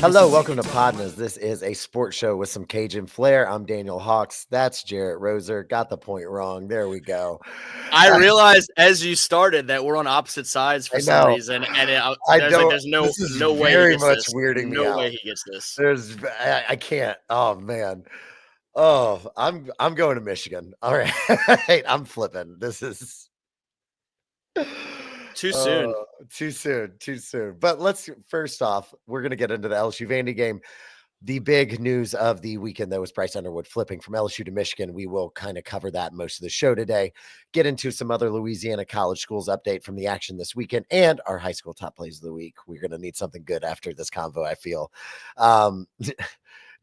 Hello, welcome to PODnas. This is a sports show with some Cajun flair. I'm Daniel Hawks. That's Jarrett Roser. Got the point wrong. There we go. I realized as you started that we're on opposite sides for I some know. reason, and I there's don't. no This is no way he very gets much this. weirding me No out. way he gets this. I can't. Oh man. Oh, I'm going to Michigan. All right. I'm flipping. This is Too soon. Too soon. Too soon. But first off, we're gonna get into the LSU Vandy game. The big news of the weekend, though, was Bryce Underwood flipping from LSU to Michigan. We will kind of cover that most of the show today, get into some other Louisiana college schools update from the action this weekend, and our high school top plays of the week. We're going to need something good after this convo, I feel.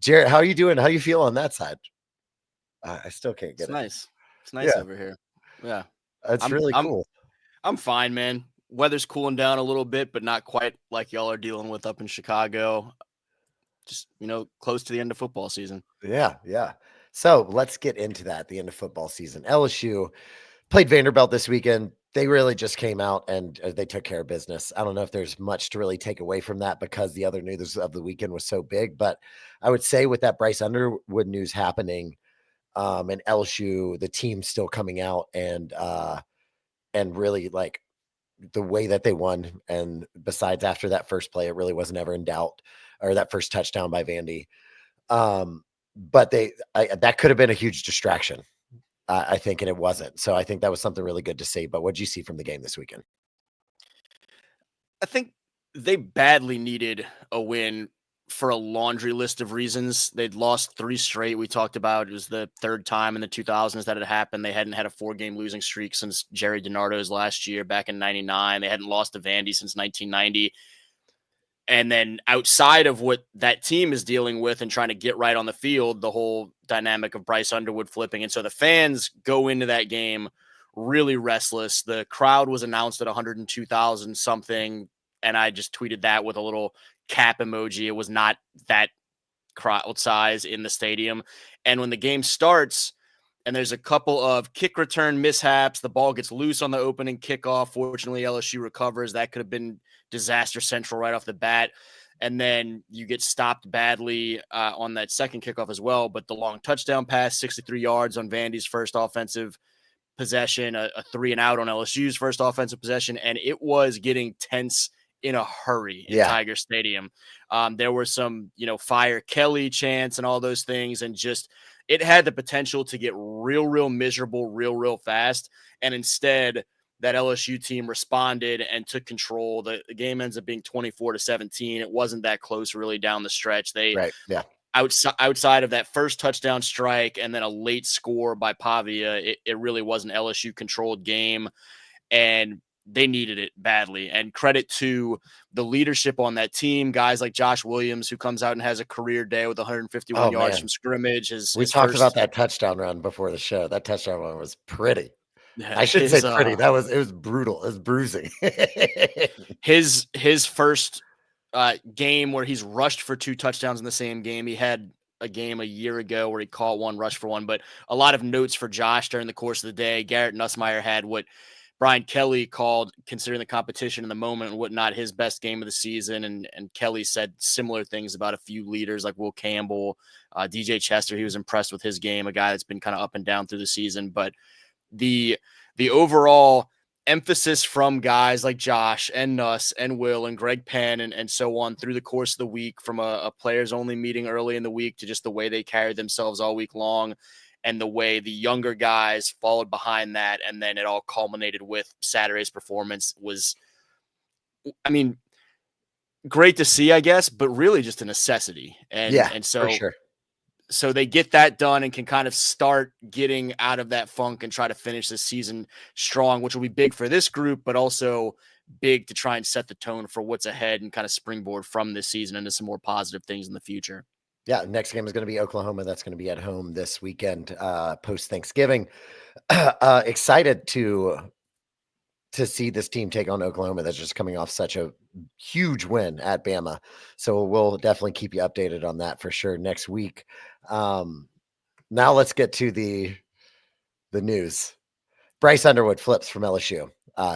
Jarrett, how are you doing? How do you feel on that side? I still can't get It's it. nice. It's nice over here. Yeah. It's really cool. I'm fine, man. Weather's cooling down a little bit, but not quite like y'all are dealing with up in Chicago. Just, close to the end of football season. Yeah. So let's get into that at the end of football season. LSU played Vanderbilt this weekend. They really just came out and they took care of business. I don't know if there's much to really take away from that because the other news of the weekend was so big, but I would say with that Bryce Underwood news happening, and LSU, the team still coming out and really like the way that they won. And besides, after that first play, it really wasn't ever in doubt, or that first touchdown by Vandy. But that could have been a huge distraction, I think, and it wasn't. So I think that was something really good to see. But what did you see from the game this weekend? I think they badly needed a win for a laundry list of reasons. They'd lost 3 straight. We talked about it was the third time in the 2000s that it happened. They hadn't had a 4-game losing streak since Jerry DiNardo's last year back in 99. They hadn't lost to Vandy since 1990. And then outside of what that team is dealing with and trying to get right on the field, the whole dynamic of Bryce Underwood flipping. And so the fans go into that game really restless. The crowd was announced at 102,000 something. And I just tweeted that with a little cap emoji. It was not that crowd size in the stadium. And when the game starts and there's a couple of kick return mishaps, the ball gets loose on the opening kickoff. Fortunately, LSU recovers. That could have been disaster central right off the bat. And then you get stopped badly on that second kickoff as well. But the long touchdown pass, 63 yards on Vandy's first offensive possession, a 3-and-out on LSU's first offensive possession. And it was getting tense in a hurry in Tiger Stadium. There were some, fire Kelly chants and all those things. And just, it had the potential to get real miserable, real fast. And instead, that LSU team responded and took control. The game ends up being 24-17. It wasn't that close really down the stretch. Outside of that first touchdown strike and then a late score by Pavia, it really was an LSU controlled game, and they needed it badly. And credit to the leadership on that team, guys like Josh Williams, who comes out and has a career day with 151 yards from scrimmage. We talked about that touchdown run before the show. That touchdown run was pretty. I should say pretty. It was brutal. It was bruising. His first game where he's rushed for 2 touchdowns in the same game. He had a game a year ago where he caught one, rushed for one, but a lot of notes for Josh during the course of the day. Garrett Nussmeier had what Brian Kelly called, considering the competition in the moment and whatnot, his best game of the season. And Kelly said similar things about a few leaders like Will Campbell, DJ Chester. He was impressed with his game, a guy that's been kind of up and down through the season. But the overall emphasis from guys like Josh and Nuss and Will and Greg Penn and so on through the course of the week, from a players only meeting early in the week to just the way they carried themselves all week long, and the way the younger guys followed behind that. And then it all culminated with Saturday's performance was, great to see, I guess, but really just a necessity. And so, for sure. So they get that done and can kind of start getting out of that funk and try to finish this season strong, which will be big for this group, but also big to try and set the tone for what's ahead and kind of springboard from this season into some more positive things in the future. Yeah, next game is going to be Oklahoma. That's going to be at home this weekend, post-Thanksgiving. Excited to see this team take on Oklahoma that's just coming off such a huge win at Bama. So we'll definitely keep you updated on that for sure next week. Now let's get to the news. Bryce Underwood flips from LSU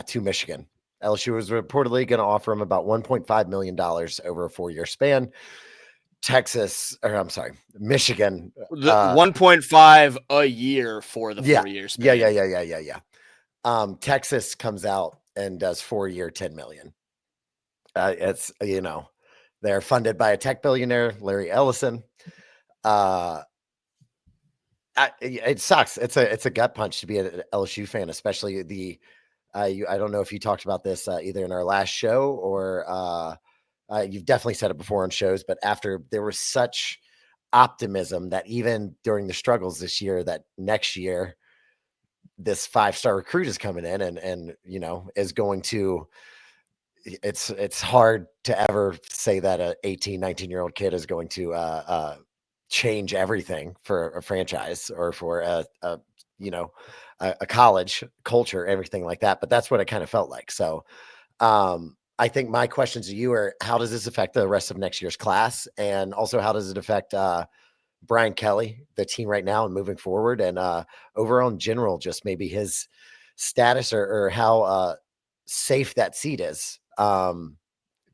to Michigan. LSU was reportedly going to offer him about $1.5 million over a 4-year span. Michigan. The 1.5 a year for the Yeah. 4-year Yeah. span. Yeah. Texas comes out and does 4-year, $10 million. It's, they're funded by a tech billionaire, Larry Ellison. It sucks. It's a gut punch to be an LSU fan, especially the. I don't know if you talked about this either in our last show or you've definitely said it before on shows, but after there was such optimism that even during the struggles this year, that next year this 5-star recruit is coming in and is going to. It's hard to ever say that a 18, 19-year-old kid is going to change everything for a franchise or for a college culture, everything like that. But that's what it kind of felt like. So I think my questions to you are, how does this affect the rest of next year's class? And also, how does it affect Brian Kelly, the team right now and moving forward? And overall in general, just maybe his status or how safe that seat is.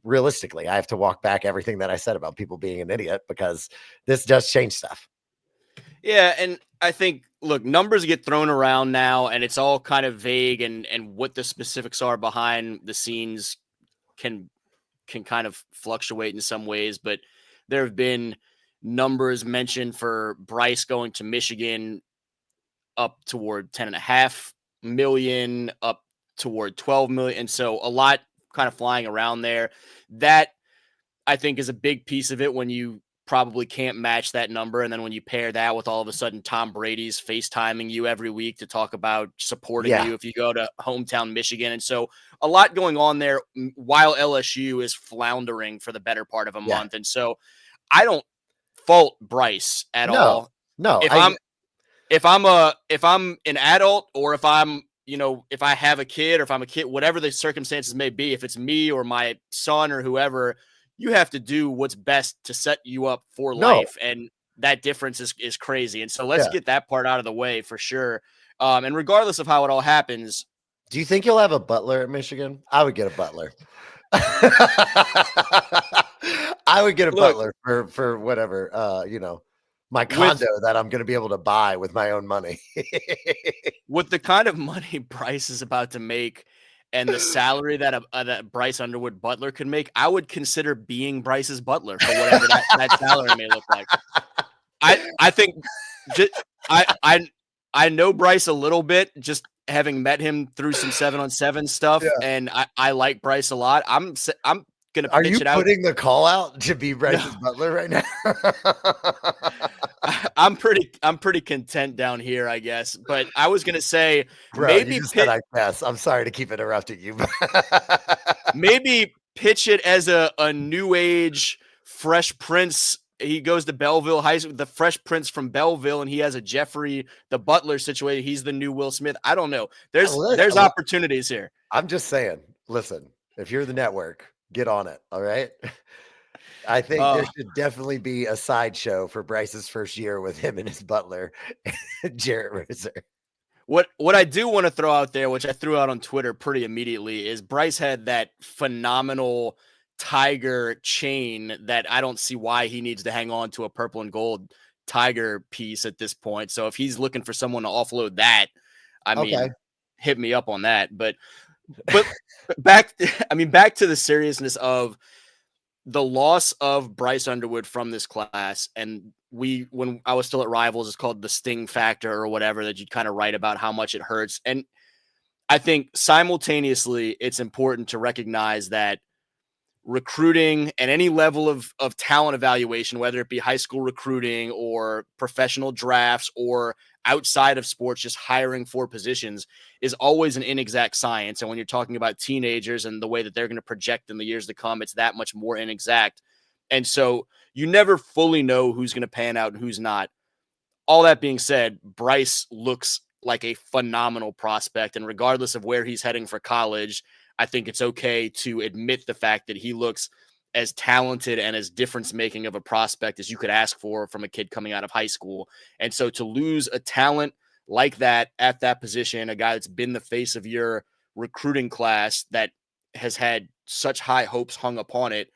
Realistically, I have to walk back everything that I said about people being an idiot because this does change stuff. Yeah, and I think, look, numbers get thrown around now, and it's all kind of vague, and what the specifics are behind the scenes can kind of fluctuate in some ways. But there have been numbers mentioned for Bryce going to Michigan up toward 10.5 million, up toward 12 million, and so a lot kind of flying around there. That, I think, is a big piece of it when you probably can't match that number. And then when you pair that with all of a sudden Tom Brady's FaceTiming you every week to talk about supporting Yeah. you if you go to hometown Michigan. And so a lot going on there while LSU is floundering for the better part of a Yeah. month. And so I don't fault Bryce at No. all. No. If I'm an adult, or if I'm, if I have a kid, or if I'm a kid, whatever the circumstances may be, if it's me or my son or whoever, you have to do what's best to set you up for No. life. And that difference is crazy. And so let's Yeah. get that part out of the way for sure. And regardless of how it all happens, Do you think you'll have a butler at Michigan? I would get a butler. I would get a look, butler for whatever, my with condo that I'm going to be able to buy with my own money. with the kind of money Bryce is about to make and the salary that Bryce Underwood butler could make, I would consider being Bryce's butler for whatever that salary may look like. I think just, I know Bryce a little bit, just having met him through some 7-on-7 stuff, Yeah. and I like Bryce a lot. I'm gonna Are pitch you it out. putting the call out to be No, Bryce's butler right now? I'm pretty content down here, I guess. But I was gonna say Bro, you just said I guess. I'm sorry to keep interrupting you. maybe pitch it as a new age Fresh Prince. He goes to Belleville High School, the Fresh Prince from Belleville, and he has a Jeffrey the Butler situation. He's the new Will Smith. I don't know. There's opportunities here. I'm just saying, listen, if you're the network, get on it. All right. I think there should definitely be a sideshow for Bryce's first year with him and his butler, Jarrett Roser. What I do want to throw out there, which I threw out on Twitter pretty immediately, is Bryce had that phenomenal tiger chain that I don't see why he needs to hang on to a purple and gold tiger piece at this point. So if he's looking for someone to offload that, I mean, hit me up on that. But back to the seriousness of the loss of Bryce Underwood from this class. And when I was still at Rivals, it's called the sting factor or whatever, that you kind of write about how much it hurts. And I think simultaneously it's important to recognize that recruiting and any level of talent evaluation, whether it be high school recruiting or professional drafts or outside of sports, just hiring for positions, is always an inexact science. And when you're talking about teenagers and the way that they're going to project in the years to come, it's that much more inexact. And so you never fully know who's going to pan out and who's not. All that being said, Bryce looks like a phenomenal prospect. And regardless of where he's heading for college, I think it's okay to admit the fact that he looks as talented and as difference making of a prospect as you could ask for from a kid coming out of high school. And so to lose a talent like that at that position, a guy that's been the face of your recruiting class that has had such high hopes hung upon it,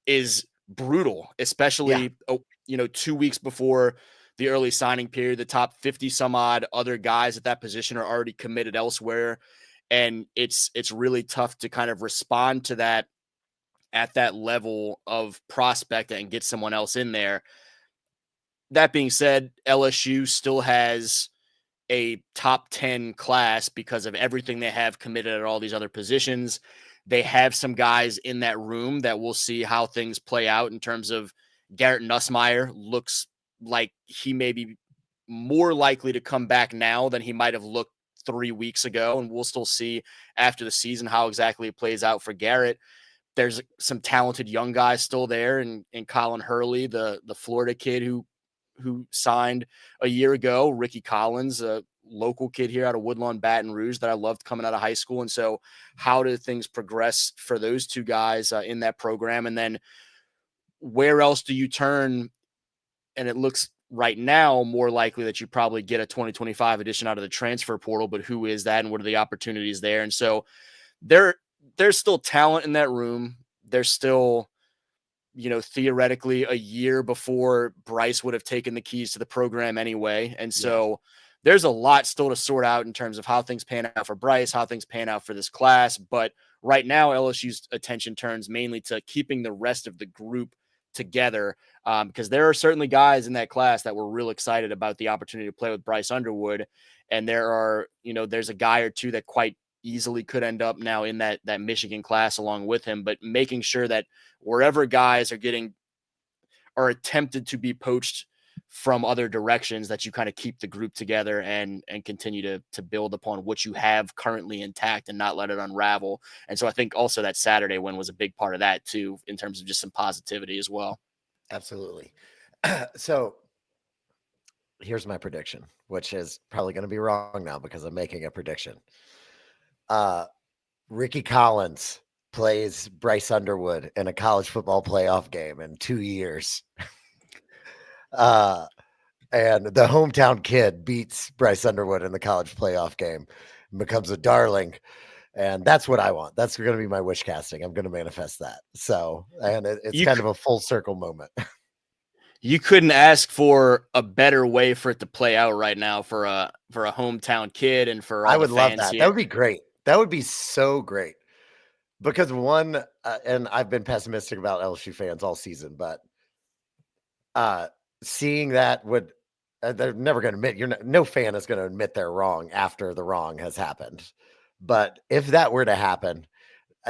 is brutal, Yeah. especially 2 weeks before the early signing period. The top 50 some odd other guys at that position are already committed elsewhere, and it's really tough to kind of respond to that at that level of prospect and get someone else in there. That being said, LSU still has a top 10 class because of everything they have committed at all these other positions. They have some guys in that room that we'll see how things play out in terms of Garrett Nussmeier. Looks like he may be more likely to come back now than he might have looked 3 weeks ago. And we'll still see after the season how exactly it plays out for Garrett. There's some talented young guys still there, and Colin Hurley, the Florida kid who signed a year ago, Ricky Collins, a local kid here out of Woodlawn, Baton Rouge that I loved coming out of high school. And so, how do things progress for those two guys in that program? And then, where else do you turn? And it looks right now more likely that you probably get a 2025 edition out of the transfer portal, but who is that, and what are the opportunities there? And so, there there's still talent in that room. There's still, theoretically a year before Bryce would have taken the keys to the program anyway. And Yeah. so there's a lot still to sort out in terms of how things pan out for Bryce, how things pan out for this class. But right now, LSU's attention turns mainly to keeping the rest of the group together, because there are certainly guys in that class that were real excited about the opportunity to play with Bryce Underwood. And there's a guy or two that quite easily could end up now in that Michigan class along with him, but making sure that wherever guys are attempted to be poached from other directions, that you kind of keep the group together and continue to build upon what you have currently intact and not let it unravel. And so I think also that Saturday win was a big part of that too, in terms of just some positivity as well. Absolutely. So here's my prediction, which is probably going to be wrong now because I'm making a prediction. Uh, Ricky Collins plays Bryce Underwood in a college football playoff game in 2 years. Uh, and the hometown kid beats Bryce Underwood in the college playoff game and becomes a darling. And that's what I want. That's going to be my wish casting. I'm going to manifest that. So, and it's You kind of a full circle moment. you couldn't ask for a better way for it to play out right now for a hometown kid and for I all the would love fans that. That here. would be great. That would be so great. Because one, and I've been pessimistic about LSU fans all season, but uh, seeing that would, they're never going to admit, no fan is going to admit they're wrong after the wrong has happened. But if that were to happen,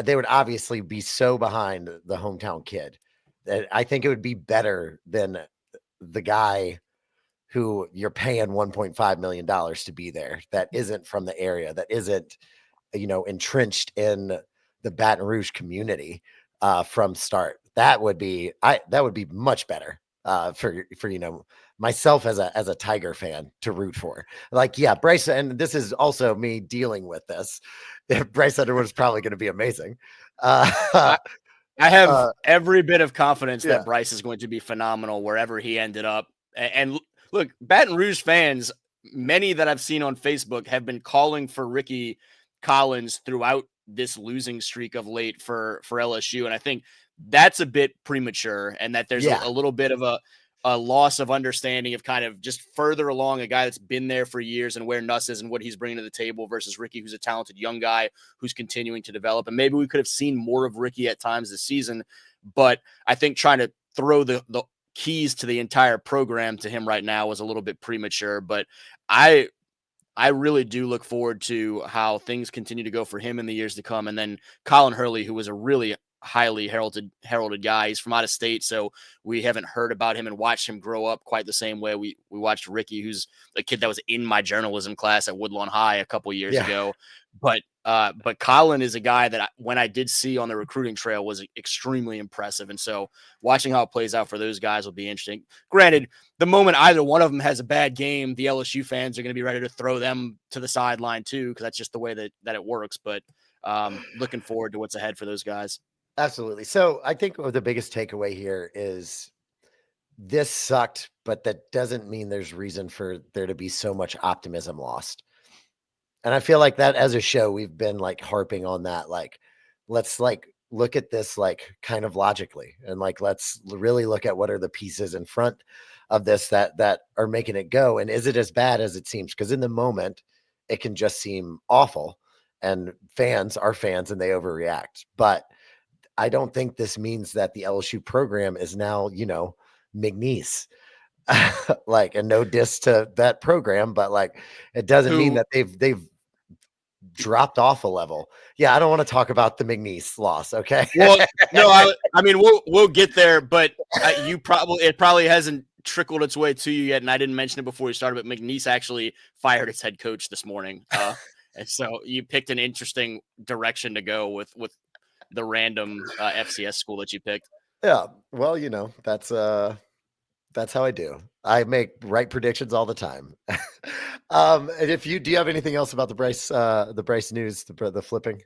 they would obviously be so behind the hometown kid that I think it would be better than the guy who you're paying $1.5 million to be there that isn't from the area, that isn't, entrenched in the Baton Rouge community from start. That would be much better for myself as a Tiger fan to root for. Like, yeah, Bryce, and this is also me dealing with this. Bryce Underwood is probably going to be amazing. Uh, I, I have uh, every bit of confidence yeah, that Bryce is going to be phenomenal wherever he ended up. And look, Baton Rouge fans, many that I've seen on Facebook, have been calling for Ricky Collins throughout this losing streak of late for LSU. And I think that's a bit premature, and that there's yeah, a little bit of a loss of understanding of kind of just further along a guy that's been there for years and where Nuss is and what he's bringing to the table versus Ricky, who's a talented young guy who's continuing to develop. And maybe we could have seen more of Ricky at times this season, but I think trying to throw the keys to the entire program to him right now was a little bit premature. But I I really do look forward to how things continue to go for him in the years to come. And then Colin Hurley, who was a really highly heralded guy. He's from out of state, so we haven't heard about him and watched him grow up quite the same way we watched Ricky, who's a kid that was in my journalism class at Woodlawn High a couple years yeah. ago. But Colin is a guy that when I did see on the recruiting trail was extremely impressive. And so watching how it plays out for those guys will be interesting. Granted, the moment either one of them has a bad game, the LSU fans are going to be ready to throw them to the sideline too, because that's just the way that it works. But looking forward to what's ahead for those guys. Absolutely. So I think the biggest takeaway here is this sucked, but that doesn't mean there's reason for there to be so much optimism lost. And I feel like that as a show, we've been like harping on that. Like, let's like look at this like kind of logically, and like let's really look at what are the pieces in front of this that are making it go. And is it as bad as it seems? Because in the moment, it can just seem awful, and fans are fans and they overreact. But I don't think this means that the LSU program is now, McNeese. Like, and no diss to that program, but like it doesn't mean Who that they've dropped off a level. Yeah, I don't want to talk about the McNeese loss. Okay. Well, no, I mean we'll get there, but it probably hasn't trickled its way to you yet, and I didn't mention it before we started. But McNeese actually fired its head coach this morning, and so you picked an interesting direction to go with the random FCS school that you picked. Yeah. Well, that's how I do. I make right predictions all the time. And if you do you have anything else about the Bryce news, the flipping?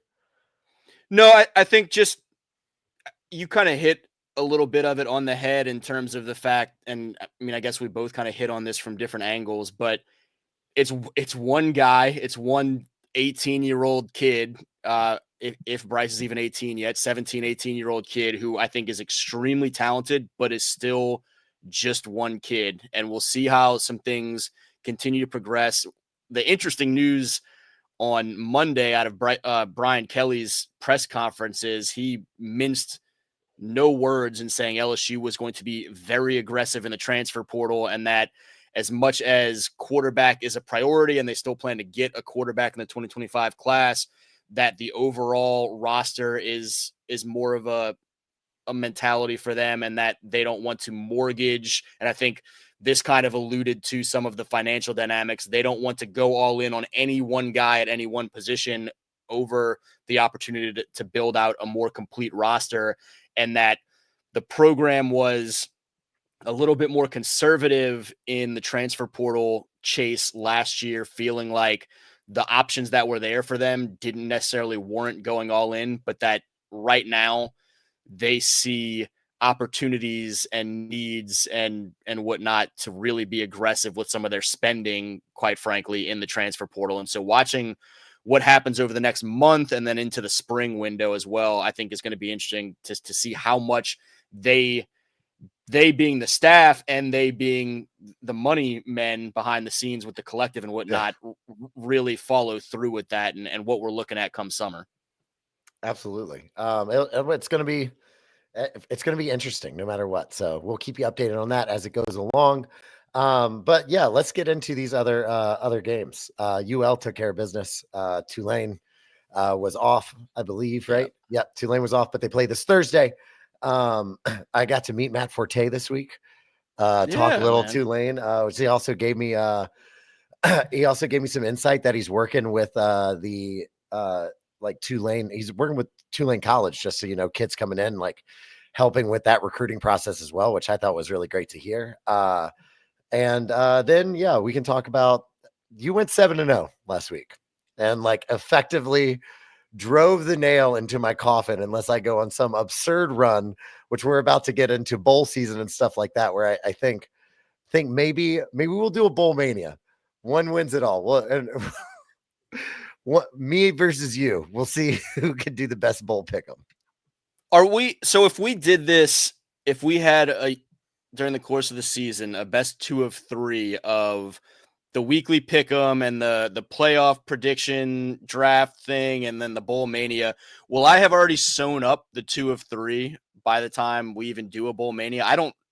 No, I think just you kind of hit a little bit of it on the head in terms of the fact, and I mean, I guess we both kind of hit on this from different angles, but it's one guy, it's one 18-year-old kid. If Bryce is even 18 yet, 17, 18-year-old kid who I think is extremely talented, but is still just one kid. And we'll see how some things continue to progress. The interesting news on Monday out of Brian Kelly's press conference is he minced no words in saying LSU was going to be very aggressive in the transfer portal, and that as much as quarterback is a priority and they still plan to get a quarterback in the 2025 class, that the overall roster is more of a mentality for them, and that they don't want to mortgage. And I think this kind of alluded to some of the financial dynamics. They don't want to go all in on any one guy at any one position over the opportunity to build out a more complete roster, and that the program was a little bit more conservative in the transfer portal chase last year, feeling like the options that were there for them didn't necessarily warrant going all in, but that right now they see opportunities and needs and whatnot to really be aggressive with some of their spending, quite frankly, in the transfer portal. And so watching what happens over the next month and then into the spring window as well, I think is going to be interesting to see how much they being the staff and they being the money men behind the scenes with the collective and Yeah, whatnot really follow through with that, and what we're looking at come summer. absolutely. It's gonna be interesting no matter what. So we'll keep you updated on that as it goes along. But yeah, let's get into these other games. UL took care of business. Tulane was off, I believe, Yeah. right? Yep, Tulane was off, but they play this Thursday. I got to meet Matt Forte this week. Talk a Yeah, little man. Tulane. Which he also gave me he also gave me some insight that he's working with the like Tulane. He's working with Tulane College, just so you know, kids coming in, like helping with that recruiting process as well, which I thought was really great to hear. And then yeah, we can talk about you went 7-0 last week and like effectively drove the nail into my coffin unless I go on some absurd run, which we're about to get into bowl season and stuff like that, where I think maybe we'll do a bowl mania. One wins it all. Well, and what me versus you. We'll see who can do the best bowl pick 'em. Are we so if we did this, if we had a during the course of the season, a best 2 of 3 of the weekly pick 'em and the playoff prediction draft thing and then the bowl mania, will I have already sewn up the 2 of 3 by the time we even do a bowl mania?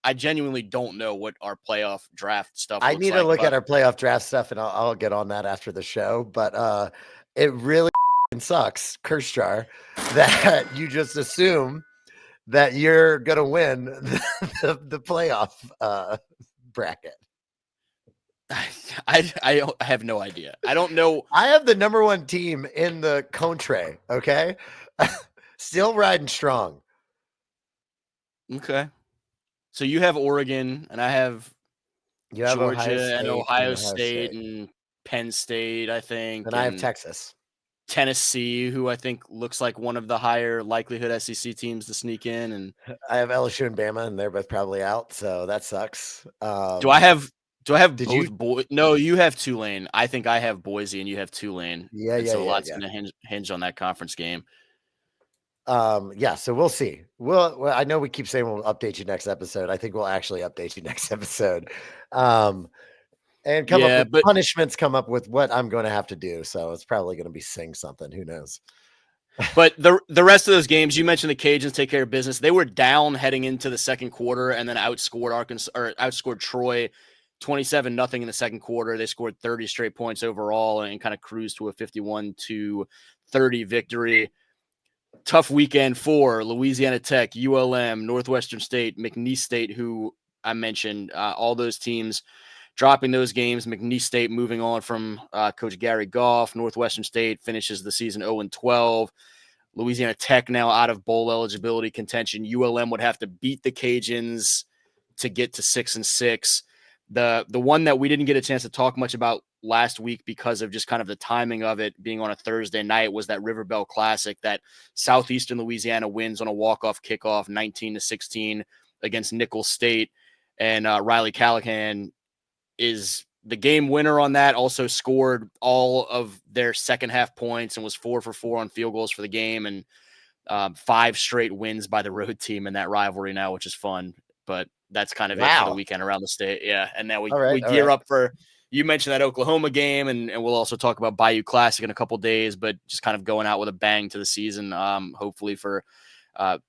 I genuinely don't know what our playoff draft stuff I looks need to like. look at our playoff draft stuff and I'll get on that after the show. But it really sucks, curse jar, that you just assume that you're gonna win the playoff bracket. I have no idea. I don't know. I have the number one team in the country. Okay, still riding strong. Okay. So you have Oregon and I have You have Ohio Georgia and State and Ohio Ohio State State, and Penn State, I think, and I have and Texas. Tennessee, who I think looks like one of the higher likelihood SEC teams to sneak in. And I have LSU and Bama, and they're both probably out, so that sucks. do I have Did you? both boy? No, you have Tulane. I think I have Boise, and you have Tulane. Yeah, And yeah, so a yeah, lot's yeah. going to hinge on that conference game. Yeah, so we'll see. Well, I know we keep saying we'll update you next episode. I think we'll actually update you next episode. And come up Yeah, with but punishments, come up with what I'm going to have to do. So it's probably going to be sing something. Who knows? the rest of those games, you mentioned the Cajuns take care of business. They were down heading into the second quarter and then outscored Troy 27-0 in the second quarter. They scored 30 straight points overall and kind of cruised to a 51-30 victory. Tough weekend for Louisiana Tech, ULM, Northwestern State, McNeese State, who I mentioned, all those teams dropping those games. McNeese State moving on from Coach Gary Goff. Northwestern State finishes the season 0-12. Louisiana Tech now out of bowl eligibility contention. ULM would have to beat the Cajuns to get to 6-6. The one that we didn't get a chance to talk much about last week because of just kind of the timing of it being on a Thursday night was that River Bell Classic that Southeastern Louisiana wins on a walk-off kickoff 19-16 against Nicholls State. And Riley Callahan is the game winner on that, also scored all of their second half points and was 4 for 4 on field goals for the game. And 5 straight wins by the road team in that rivalry now, which is fun. But that's kind of it for the Wow. weekend around the state. Yeah. And now we All gear right. up for, you mentioned that Oklahoma game, and we'll also talk about Bayou Classic in a couple days, but just kind of going out with a bang to the season, hopefully for, the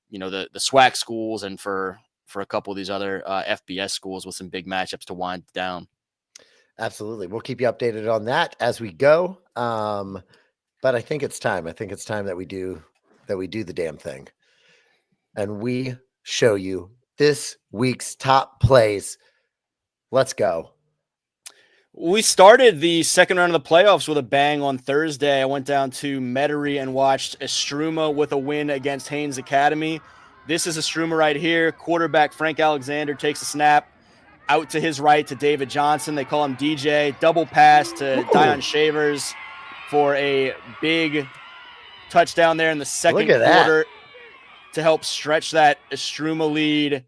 SWAC schools and for a couple of these other FBS schools with some big matchups to wind down. Absolutely. We'll keep you updated on that as we go. But I think it's time. I think it's time that we do the damn thing. And we show you this week's top plays. Let's go. We started the second round of the playoffs with a bang on Thursday. I went down to Metairie and watched Estruma with a win against Haynes Academy. This is Estruma right here. Quarterback Frank Alexander takes a snap out to his right to David Johnson. They call him DJ. Double pass to Dion Shavers for a big touchdown there in the second quarter to help stretch that Estruma lead.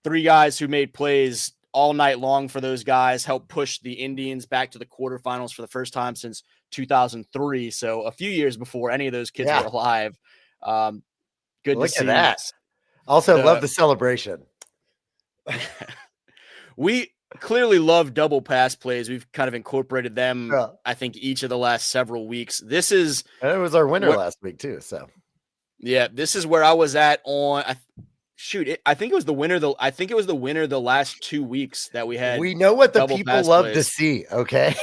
3 guys who made plays all night long for those guys helped push the Indians back to the quarterfinals for the first time since 2003. So a few years before any of those kids were alive. Good to see. Look at that. Also, love the celebration. We clearly love double pass plays. We've kind of incorporated them, I think, each of the last several weeks. And it was our winner last week too. So yeah, this is where I was at on. I think it was the winner. The last 2 weeks that we had. We know what the people love to see. Okay.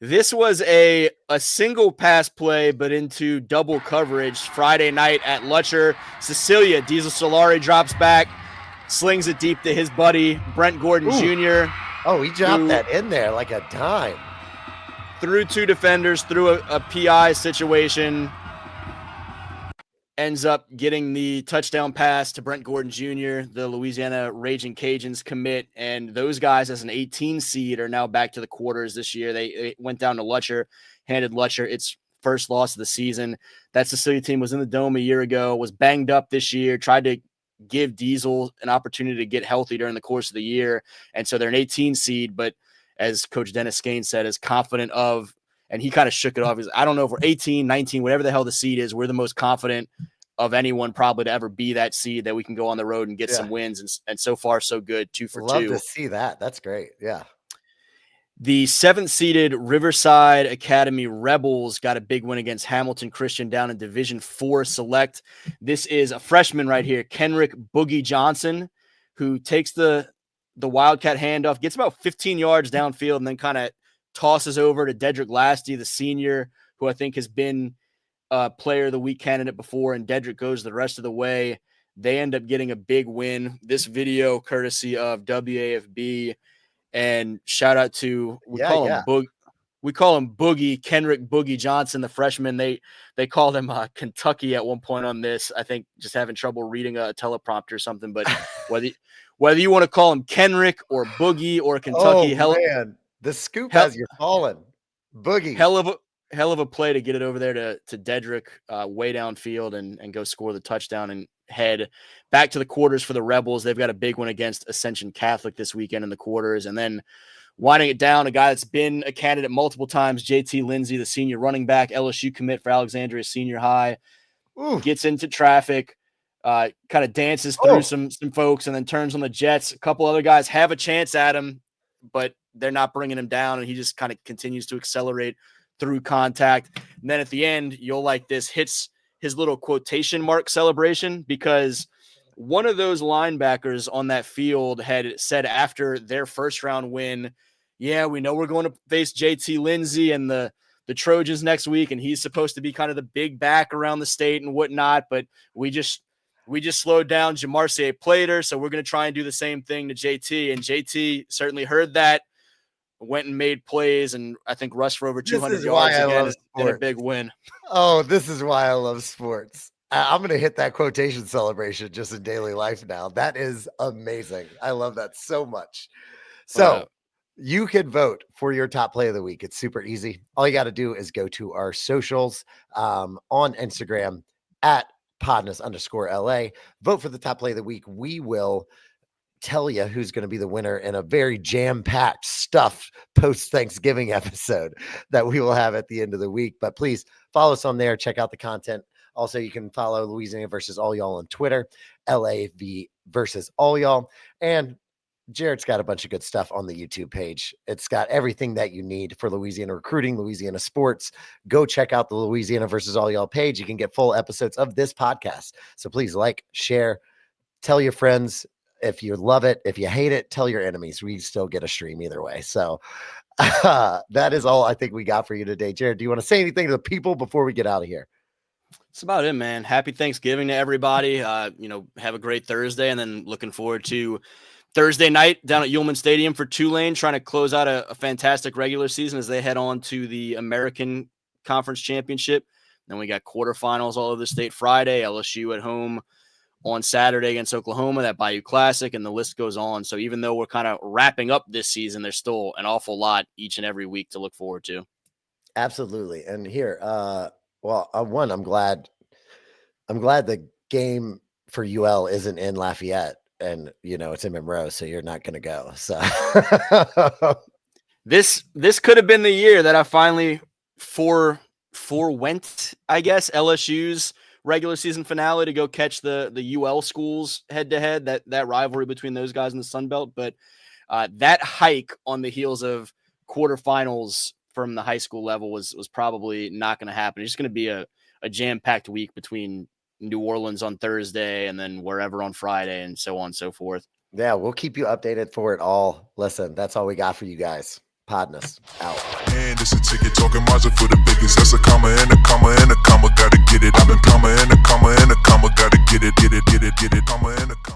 This was a single pass play, but into double coverage Friday night at Lutcher. Cecilia Diesel Solari drops back, slings it deep to his buddy Brent Gordon Jr. Oh, he dropped that in there like a dime. Through 2 defenders, through a PI situation. Ends up getting the touchdown pass to Brent Gordon Jr., the Louisiana Raging Cajuns commit. And those guys, as an 18 seed, are now back to the quarters this year. They went down to Lutcher, handed Lutcher its first loss of the season. That Cecilia team was in the Dome a year ago, was banged up this year, tried to give Diesel an opportunity to get healthy during the course of the year. And so they're an 18 seed, but as Coach Dennis Skane said, is confident of, and he kind of shook it off. He's, I don't know if we're 18, 19, whatever the hell the seed is, we're the most confident of anyone probably to ever be that seed that we can go on the road and get some wins. And so far, so good. 2 for 2. Love to see that. That's great. Yeah. The 7th seeded Riverside Academy Rebels got a big win against Hamilton Christian down in Division 4 Select. This is a freshman right here, Kenrick Boogie Johnson, who takes the Wildcat handoff, gets about 15 yards downfield, and then kind of tosses over to Dedrick Lasty, the senior, who I think has been player of the week candidate before, and Dedrick goes the rest of the way. They end up getting a big win. This video courtesy of WAFB, and shout out to we call him Boogie, Kenrick Boogie Johnson, the freshman. They called him Kentucky at one point on this. I think just having trouble reading a teleprompter or something. But whether you want to call him Kenrick or Boogie or Kentucky, man, the scoop has you fallen. Boogie, hell of a play to get it over there to Dedrick way downfield and go score the touchdown and head back to the quarters for the Rebels. They've got a big one against Ascension Catholic this weekend in the quarters. And then winding it down, a guy that's been a candidate multiple times, JT Lindsay, the senior running back, LSU commit for Alexandria Senior High, gets into traffic, kind of dances through some folks and then turns on the Jets. A couple other guys have a chance at him, but they're not bringing him down, and he just kind of continues to accelerate through contact. And then at the end, you'll like this, hits his little quotation mark celebration because one of those linebackers on that field had said after their first round win, yeah, we know we're going to face JT Lindsay and the Trojans next week, and he's supposed to be kind of the big back around the state and whatnot, but we just slowed down Jamarce Plater, so we're going to try and do the same thing to JT, and JT certainly heard that, went and made plays, and I think rushed for over 200 yards again in a big win. Oh, this is why I love sports. I'm going to hit that quotation celebration just in daily life now. That is amazing. I love that so much. So you can vote for your top play of the week. It's super easy. All you got to do is go to our socials on Instagram at PODnas_LA. Vote for the top play of the week. We will tell you who's going to be the winner in a very jam-packed stuff post-Thanksgiving episode that we will have at the end of the week. But please follow us on there. Check out the content. Also, you can follow Louisiana versus All Y'all on Twitter, LAV versus All Y'all. And Jared's got a bunch of good stuff on the YouTube page. It's got everything that you need for Louisiana recruiting, Louisiana sports. Go check out the Louisiana versus All Y'all page. You can get full episodes of this podcast. So please like, share, tell your friends. If you love it, if you hate it, tell your enemies. We still get a stream either way. So that is all I think we got for you today. Jared, do you want to say anything to the people before we get out of here? That's about it, man. Happy Thanksgiving to everybody. Have a great Thursday, and then looking forward to Thursday night down at Ullman Stadium for Tulane, trying to close out a fantastic regular season as they head on to the American Conference Championship. Then we got quarterfinals all over the state Friday, LSU at home on Saturday against Oklahoma, that Bayou Classic, and the list goes on. So even though we're kind of wrapping up this season, there's still an awful lot each and every week to look forward to. Absolutely. And here, one, I'm glad the game for UL isn't in Lafayette and, it's in Monroe, so you're not going to go. So this could have been the year that I finally forwent, I guess, LSU's regular season finale to go catch the UL schools head to head, that rivalry between those guys in the Sun Belt. But that hike on the heels of quarterfinals from the high school level was probably not going to happen. It's just going to be a jam-packed week between New Orleans on Thursday and then wherever on Friday and so on and so forth. Yeah, we'll keep you updated for it all. Listen, that's all we got for you guys. PODnas out. And it's a ticket talking Mazda for the biggest. That's a comma and a comma and a comma. Gotta get it. I've been comma and a comma and a comma. Gotta get it, comma and a comma.